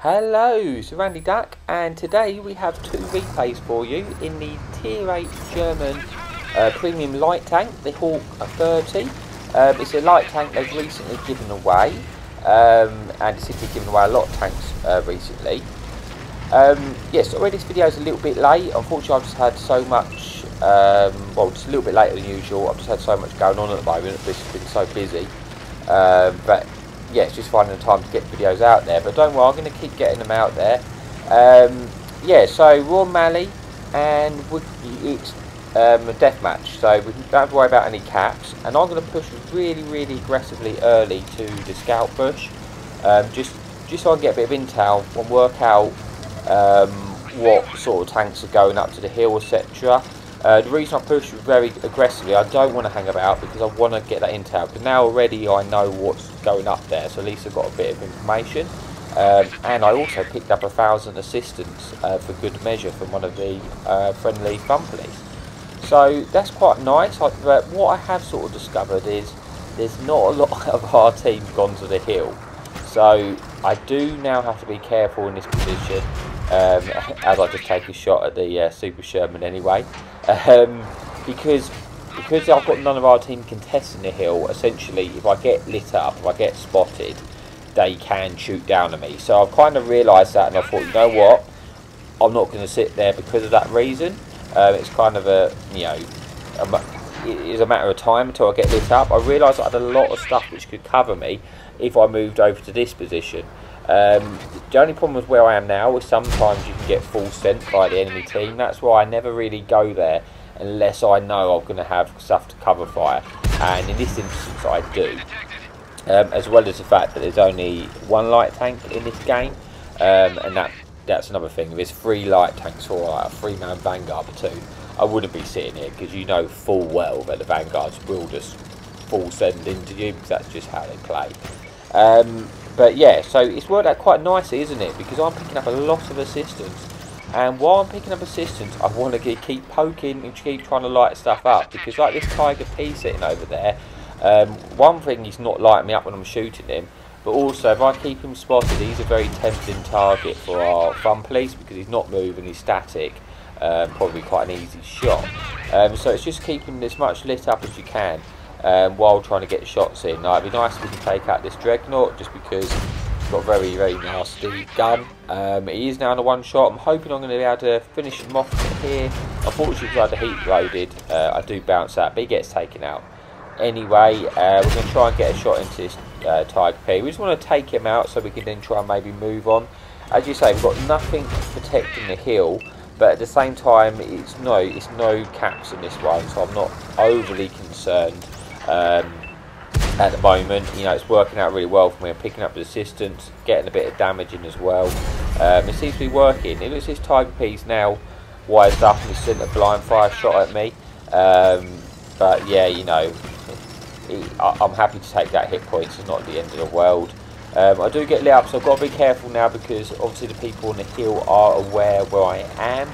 Hello, it's Randy Duck, and today we have two replays for you in the Tier 8 German premium light tank, the Hawk 30. It's a light tank they've recently given away, and it's simply given away a lot of tanks recently. Yes, already this video is a little bit late. Unfortunately, I've just had so much, well, just a little bit later than usual. I've just had so much going on at the moment. This has been so busy, but yeah, it's just finding the time to get videos out there. But don't worry, I'm going to keep getting them out there. Yeah, so we're on Mali, and it's a deathmatch, so we don't have to worry about any caps. And I'm going to push really aggressively early to the scout bush, just so I can get a bit of intel and work out what sort of tanks are going up to the hill, etc. The reason I push very aggressively, I don't want to hang about because I want to get that intel. Because now already I know what's going up there, so at least I've got a bit of information. And I also picked up 1,000 assistance for good measure from one of the friendly fun police. So that's quite nice. But what I have sort of discovered is there's not a lot of our team gone to the hill. So I do now have to be careful in this position, as I just take a shot at the Super Sherman anyway. Because I've got none of our team contesting the hill, essentially if I get lit up, if I get spotted, they can shoot down at me. So I've kind of realised that, and I thought, you know what, I'm not going to sit there because of that reason. It's kind of a, you know, it is a matter of time until I get lit up. I realised I had a lot of stuff which could cover me if I moved over to this position. The only problem with where I am now is sometimes you can get full sent by the enemy team. That's why I never really go there unless I know I'm going to have stuff to cover fire, and in this instance I do. As well as the fact that there's only one light tank in this game, and that's another thing. If there's 3 light tanks for like a 3-man Vanguard platoon, I wouldn't be sitting here, because you know full well that the Vanguards will just full send into you, because that's just how they play. But yeah, so it's worked out quite nicely, isn't it? Because I'm picking up a lot of assistance, and while I'm picking up assistance, I want to keep poking and keep trying to light stuff up. Because like this Tiger P sitting over there, one thing, he's not lighting me up when I'm shooting him, but also if I keep him spotted, he's a very tempting target for our fun police, because he's not moving, he's static, probably quite an easy shot. So it's just keeping as much lit up as you can, while trying to get shots in. Now, it'd be nice if we can take out this Dreadnought, just because it's got a very nasty gun. He is now on a 1-shot. I'm hoping I'm going to be able to finish him off here. Unfortunately, because I had the heat loaded, I do bounce out, but he gets taken out. Anyway, we're going to try and get a shot into this Tiger P. We just want to take him out so we can then try and maybe move on. As you say, we've got nothing protecting the hill, but at the same time, it's no caps in this one, so I'm not overly concerned. At the moment, you know, it's working out really well for me. I'm picking up the assistance, getting a bit of damage in as well. It seems to be working. It looks this Tiger P's now wised up and he's sent a blind fire shot at me. But yeah, you know, I'm happy to take that hit points. It's not the end of the world. I do get lit up, so I've got to be careful now, because obviously the people on the hill are aware where I am.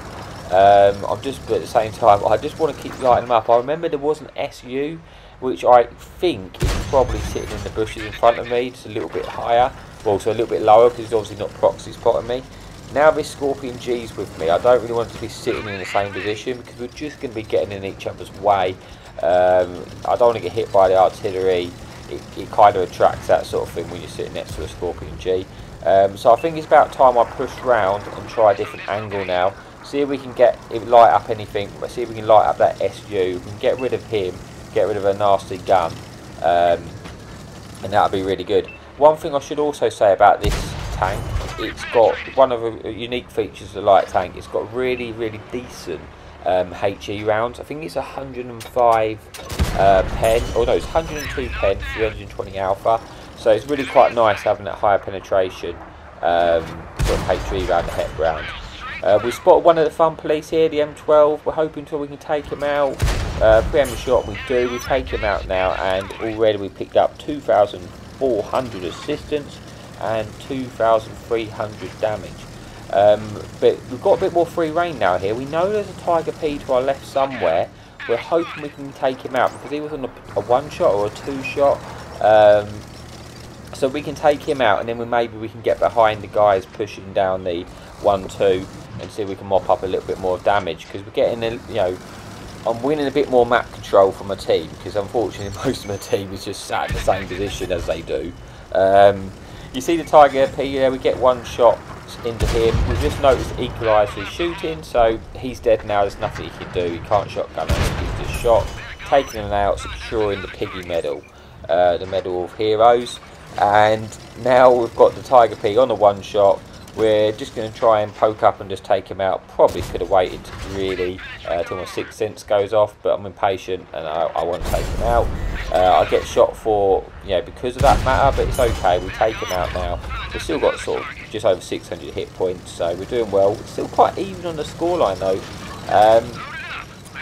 But at the same time, I just want to keep lighting them up. I remember there was an SU, which I think is probably sitting in the bushes in front of me, just a little bit higher, well, also a little bit lower, because he's obviously not proxy spotting me. Now this Scorpion G's with me, I don't really want to be sitting in the same position, because we're just going to be getting in each other's way. I don't want to get hit by the artillery. It kind of attracts that sort of thing when you're sitting next to a Scorpion G. So I think it's about time I push round and try a different angle now. See if we can light up anything. See if we can light up that SU. We can get rid of him, get rid of a nasty gun, and that'll be really good. One thing I should also say about this tank, it's got one of the unique features of the light tank. It's got really decent HE rounds. I think it's 105 pen, or no, it's 102 pen, 320 alpha. So it's really quite nice having that higher penetration sort of HE round, the HEP round. We spotted one of the fun police here, the M12. We're hoping until we can take him out. Preempt shot, we do. We take him out now, and already we picked up 2,400 assistance and 2,300 damage. But we've got a bit more free reign now here. We know there's a Tiger P to our left somewhere. We're hoping we can take him out, because he was on a 1-shot or a 2-shot. so we can take him out, and then maybe we can get behind the guys pushing down the 1-2 and see if we can mop up a little bit more damage, because we're getting I'm winning a bit more map control from my team, because unfortunately most of my team is just sat in the same position as they do. You see the Tiger P there, we get one shot into him. We've just noticed equalised his shooting, so he's dead now. There's nothing he can do. He can't shotgun him. He's just shot, taking him out, securing the Piggy medal, the Medal of Heroes. And now we've got the Tiger P on the one shot. We're just going to try and poke up and just take him out. Probably could have waited really till my 6th sense goes off, but I'm impatient and I want to take him out. I get shot for, because of that matter, but it's okay. We take him out now. We've still got sort of just over 600 hit points, so we're doing well. It's still quite even on the scoreline though.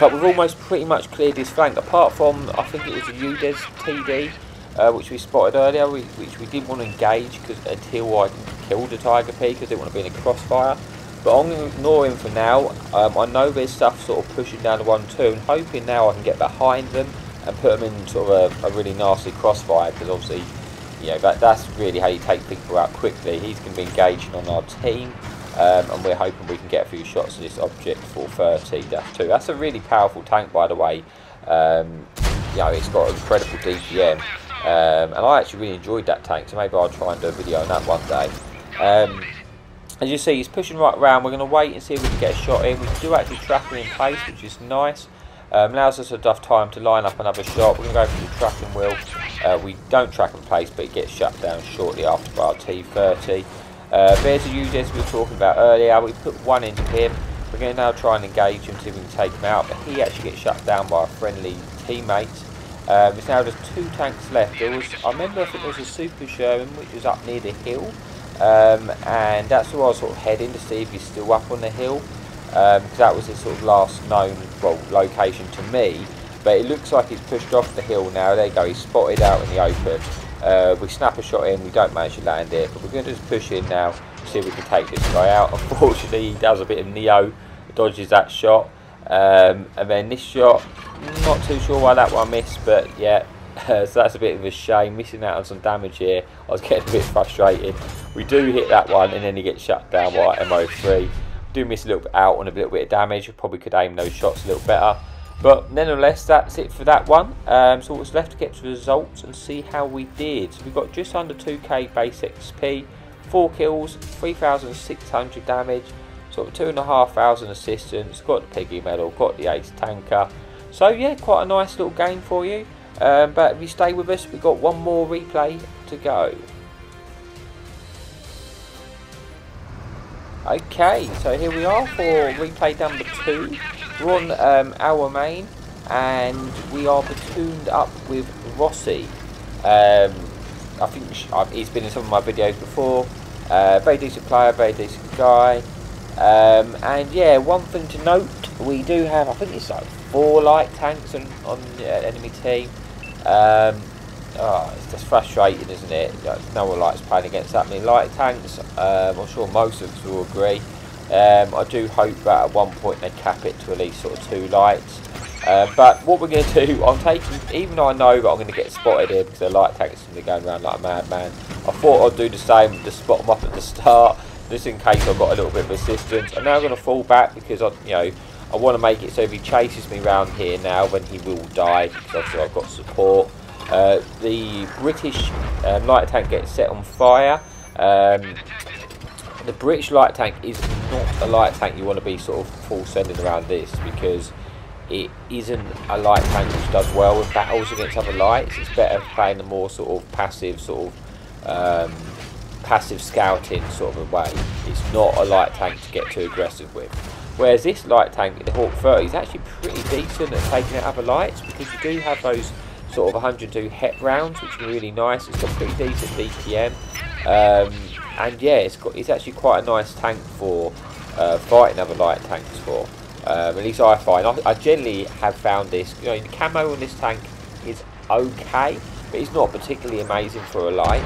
But we've almost pretty much cleared his flank, apart from, I think it was a UDES TD, which we spotted earlier, which we didn't want to engage until I killed the Tiger P, because I didn't want to be in a crossfire. But I'm going to ignore him for now. I know there's stuff sort of pushing down the 1-2, and hoping now I can get behind them and put them in sort of a really nasty crossfire, because obviously, that's really how you take people out quickly. He's going to be engaging on our team, and we're hoping we can get a few shots of this object for 30-2. That's a really powerful tank, by the way. It's got incredible DPM. And I actually really enjoyed that tank, so maybe I'll try and do a video on that one day. As you see, he's pushing right around. We're going to wait and see if we can get a shot in. We do actually trap him in place, which is nice. Allows us enough time to line up another shot. We're going to go for the trapping wheel. We don't trap in place, but it gets shut down shortly after by our T30. There's a UDES we were talking about earlier. We put one into him. We're going to now try and engage him, see if we can take him out, but he actually gets shut down by a friendly teammate. There's now just 2 tanks left. I think there was a Super Sherman which was up near the hill, and that's where I was sort of heading to see if he's still up on the hill, because that was his sort of last known location to me. But it looks like he's pushed off the hill now. There you go, he's spotted out in the open. We snap a shot in, we don't manage to land it, but we're going to just push in now, see if we can take this guy out. Unfortunately, he does a bit of Neo, dodges that shot. And then this shot, not too sure why that one missed, but yeah, so that's a bit of a shame, missing out on some damage here. I was getting a bit frustrated. We do hit that one, and then he gets shut down by MO3. Do miss a little bit out on a little bit of damage. Probably could aim those shots a little better, but nonetheless, that's it for that one. So what's left to get to the results and see how we did. So we got just under 2k base XP, 4 kills, 3,600 damage, sort of 2,500 assistance, got the Piggy medal, got the ace tanker. So yeah, quite a nice little game for you. But if you stay with us, we've got one more replay to go. Okay, so here we are for replay number 2. We're on our main, and we are platooned up with Rossi. I think he's been in some of my videos before. Very decent player, very decent guy. And yeah, one thing to note, we do have, I think it's like 4 light tanks on the enemy team. It's just frustrating, isn't it? No one likes playing against that many light tanks. I'm sure most of us will agree. I do hope that at one point they cap it to at least sort of 2 lights. But what we're going to do, I'm taking, even though I know that I'm going to get spotted here because the light tanks are going to be going around like a madman, I thought I'd do the same, just spot them up at the start, just in case I've got a little bit of assistance. I'm now going to fall back because I want to make it so if he chases me round here now, then he will die, because obviously I've got support. The British light tank gets set on fire. The British light tank is not a light tank you want to be sort of full sending around this, because it isn't a light tank which does well in battles against other lights. It's better playing the more sort of passive passive scouting sort of a way. It's not a light tank to get too aggressive with. Whereas this light tank, the Hawk 30, is actually pretty decent at taking out other lights, because you do have those sort of 102 HEP rounds, which are really nice. It's got pretty decent DPM, and yeah, it's actually quite a nice tank for fighting other light tanks for. At least I find. I generally have found this. The camo on this tank is okay, but it's not particularly amazing for a light.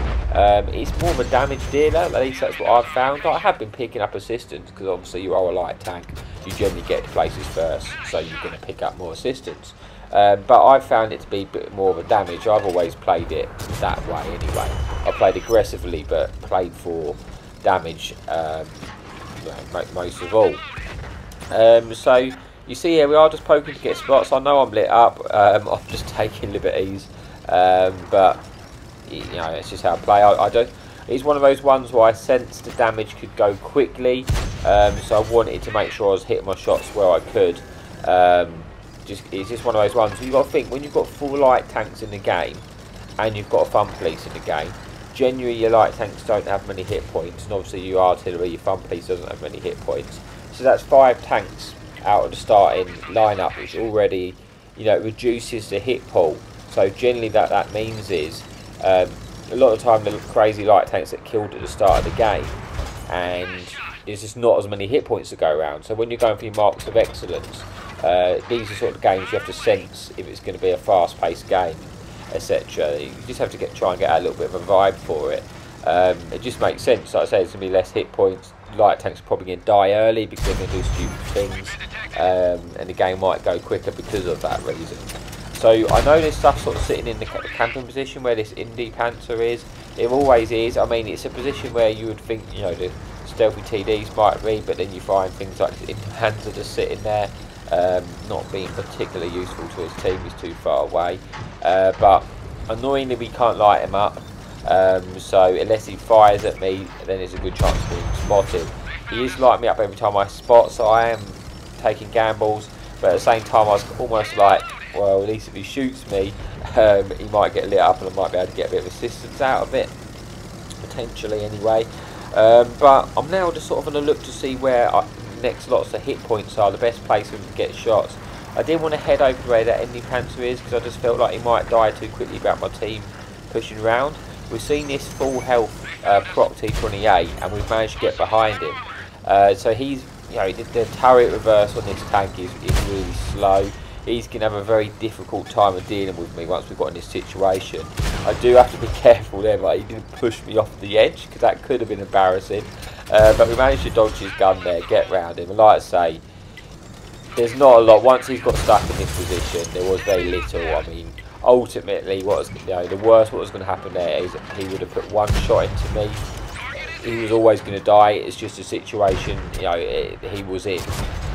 It's more of a damage dealer, at least that's what I've found. I have been picking up assistance, because obviously you are a light tank, you generally get to places first, so you're going to pick up more assistance. But I've found it to be a bit more of a damage. I've always played it that way anyway. I played aggressively, but played for damage most of all. So you see here we are just poking to get spots. I know I'm lit up. I'm just taking liberties, but you know, it's just how I play. I don't. It's one of those ones where I sensed the damage could go quickly, so I wanted to make sure I was hitting my shots where I could. It's just one of those ones. You've got to think, when you've got 4 light tanks in the game and you've got a fun police in the game, generally your light tanks don't have many hit points, and obviously your artillery, your fun police doesn't have many hit points. So that's 5 tanks out of the starting lineup, which already, you know, reduces the hit pool. So generally that means is a lot of the time the crazy light tanks that killed at the start of the game, and there's just not as many hit points to go around. So when you're going for your marks of excellence, these are sort of games you have to sense if it's going to be a fast-paced game, etc. You just have to try and get a little bit of a vibe for it. It just makes sense. Like I say, there's going to be less hit points. Light tanks are probably going to die early because they're going to do stupid things, and the game might go quicker because of that reason. So I know there's stuff sort of sitting in the camping position where this indie Panther is. It always is. I mean, it's a position where you would think, you know, the stealthy TDs might be, but then you find things like the indie Panther just sitting there, not being particularly useful to his team. He's too far away, but annoyingly we can't light him up. So unless he fires at me, then there's a good chance of being spotted. He is lighting me up every time I spot, so I am taking gambles, but at the same time I was almost like, well, at least if he shoots me, he might get lit up and I might be able to get a bit of assistance out of it, potentially anyway. But I'm now just sort of on a look to see where next lots of hit points are, the best place for him to get shots. I didn't want to head over to where that indie Panther is because I just felt like he might die too quickly about my team pushing around. We've seen this full health Proc T28 and we've managed to get behind him. So he's, you know, the turret reverse on this tank is really slow. He's going to have a very difficult time of dealing with me once we've got in this situation. I do have to be careful there, but he didn't push me off the edge because that could have been embarrassing. But we managed to dodge his gun there, get round him, and like I say, there's not a lot. Once he's got stuck in this position, there was very little. I mean, ultimately, the worst what was going to happen there is he would have put one shot into me. He was always going to die. It's just a situation, you know, he was in.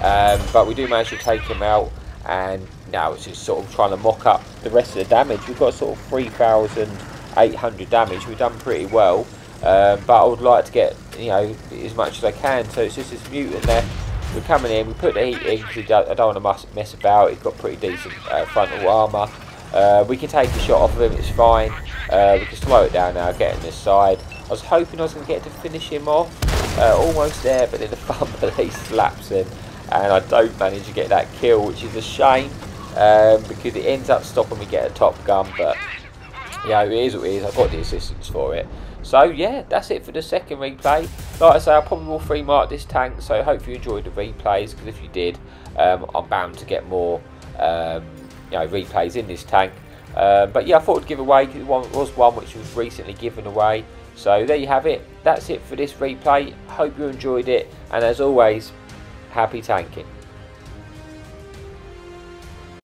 But we do manage to take him out, and now it's just sort of trying to mock up the rest of the damage. We've got sort of 3,800 damage. We've done pretty well, but I would like to get, you know, as much as I can. So it's just this mutant there. We're coming in, we put the heat in because I don't want to mess about. He's got pretty decent frontal armour. We can take a shot off of him, it's fine. We can slow it down now, get in this side. I was hoping I was going to get to finish him off. Almost there, but then the fun police slaps him. And I don't manage to get that kill, which is a shame. Because it ends up stopping me get a top gun. But, you know, it is what it is. I've got the assistance for it. So yeah, that's it for the second replay. Like I say, I probably will free mark this tank, so hopefully you enjoyed the replays, because if you did, I'm bound to get more you know, replays in this tank. But yeah, I thought I'd give away, because it was one which was recently given away. So there you have it. That's it for this replay. Hope you enjoyed it, and as always, happy tanking.